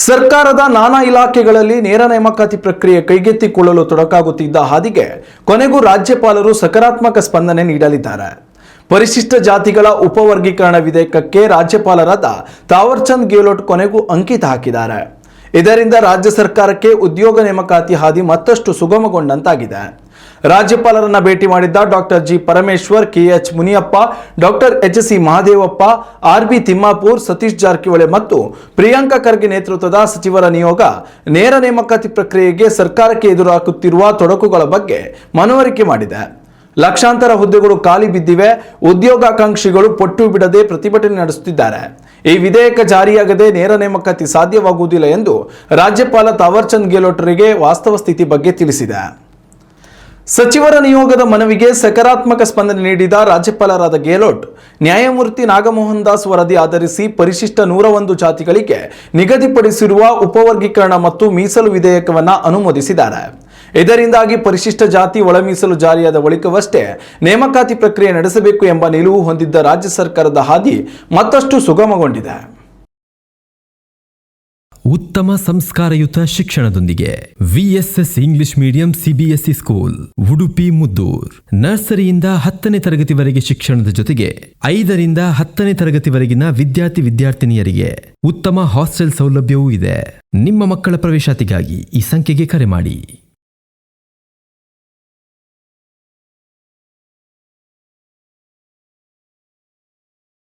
ಸರ್ಕಾರದ ನಾನಾ ಇಲಾಖೆಗಳಲ್ಲಿ ನೇರ ನೇಮಕಾತಿ ಪ್ರಕ್ರಿಯೆ ಕೈಗೆತ್ತಿಕೊಳ್ಳಲು ತೊಡಕಾಗುತ್ತಿದ್ದ ಹಾದಿಗೆ ಕೊನೆಗೂ ರಾಜ್ಯಪಾಲರು ಸಕಾರಾತ್ಮಕ ಸ್ಪಂದನೆ ನೀಡಲಿದ್ದಾರೆ. ಪರಿಶಿಷ್ಟ ಜಾತಿಗಳ ಉಪವರ್ಗೀಕರಣ ವಿಧೇಯಕಕ್ಕೆ ರಾಜ್ಯಪಾಲರಾದ ತಾವರ್ಚಂದ್ ಗೆಹ್ಲೋಟ್ ಕೊನೆಗೂ ಅಂಕಿತ ಹಾಕಿದ್ದಾರೆ. ಇದರಿಂದ ರಾಜ್ಯ ಸರ್ಕಾರಕ್ಕೆ ಉದ್ಯೋಗ ನೇಮಕಾತಿ ಹಾದಿ ಮತ್ತಷ್ಟು ಸುಗಮಗೊಂಡಂತಾಗಿದೆ. ರಾಜ್ಯಪಾಲರನ್ನ ಭೇಟಿ ಮಾಡಿದ್ದ doctor G Parameshwar, KH Muniyappa, doctor HC. Mahadevappa, RB. Timmapur, Satish Jarkiholi ಮತ್ತು ಪ್ರಿಯಾಂಕಾ ಖರ್ಗೆ ನೇತೃತ್ವದ ಸಚಿವರ ನಿಯೋಗ ನೇರ ನೇಮಕಾತಿ ಪ್ರಕ್ರಿಯೆಗೆ ಸರ್ಕಾರಕ್ಕೆ ಎದುರಾಗುತ್ತಿರುವ ತೊಡಕುಗಳ ಬಗ್ಗೆ ಮನವರಿಕೆ ಮಾಡಿದೆ. ಲಕ್ಷಾಂತರ ಹುದ್ದೆಗಳು ಖಾಲಿ ಬಿದ್ದಿವೆ. ಉದ್ಯೋಗಾಕಾಂಕ್ಷಿಗಳು ಪಟ್ಟು ಬಿಡದೆ ಪ್ರತಿಭಟನೆ ನಡೆಸುತ್ತಿದ್ದಾರೆ. ಈ ವಿಧೇಯಕ ಜಾರಿಯಾಗದೆ ನೇರ ನೇಮಕಾತಿ ಸಾಧ್ಯವಾಗುವುದಿಲ್ಲ ಎಂದು ರಾಜ್ಯಪಾಲ ತಾವರ್ಚಂದ್ ಗೆಹ್ಲೋಟ್ರಿಗೆ ವಾಸ್ತವ ಸ್ಥಿತಿ ಬಗ್ಗೆ ತಿಳಿಸಿದೆ. ಸಚಿವರ ನಿಯೋಗದ ಮನವಿಗೆ ಸಕಾರಾತ್ಮಕ ಸ್ಪಂದನೆ ನೀಡಿದ ರಾಜ್ಯಪಾಲರಾದ ಗೆಹ್ಲೋಟ್, ನ್ಯಾಯಮೂರ್ತಿ ನಾಗಮೋಹನ್ ದಾಸ್ ವರದಿ ಆಧರಿಸಿ ಪರಿಶಿಷ್ಟ 101 ಜಾತಿಗಳಿಗೆ ನಿಗದಿಪಡಿಸಿರುವ ಉಪವರ್ಗೀಕರಣ ಮತ್ತು ಮೀಸಲು ವಿಧೇಯಕವನ್ನು ಅನುಮೋದಿಸಿದ್ದಾರೆ. ಇದರಿಂದಾಗಿ ಪರಿಶಿಷ್ಟ ಜಾತಿ ಒಳ ಮೀಸಲು ಜಾರಿಯಾದ ಬಳಿಕವಷ್ಟೇ ನೇಮಕಾತಿ ಪ್ರಕ್ರಿಯೆ ನಡೆಸಬೇಕು ಎಂಬ ನಿಲುವು ಹೊಂದಿದ್ದ ರಾಜ್ಯ ಸರ್ಕಾರದ ಹಾದಿ ಮತ್ತಷ್ಟು ಸುಗಮಗೊಂಡಿದೆ. ಉತ್ತಮ ಸಂಸ್ಕಾರಯುತ ಶಿಕ್ಷಣದೊಂದಿಗೆ VSS English medium CBSE school Udupi Muddur. ನರ್ಸರಿಯಿಂದ 10ನೇ ತರಗತಿವರೆಗೆ ಶಿಕ್ಷಣದ ಜೊತೆಗೆ 5ರಿಂದ 10ನೇ ತರಗತಿವರೆಗಿನ ವಿದ್ಯಾರ್ಥಿನಿಯರಿಗೆ ಉತ್ತಮ ಹಾಸ್ಟೆಲ್ ಸೌಲಭ್ಯವೂ ಇದೆ. ನಿಮ್ಮ ಮಕ್ಕಳ ಪ್ರವೇಶಾತಿಗಾಗಿ ಈ ಸಂಖ್ಯೆಗೆ ಕರೆ ಮಾಡಿ.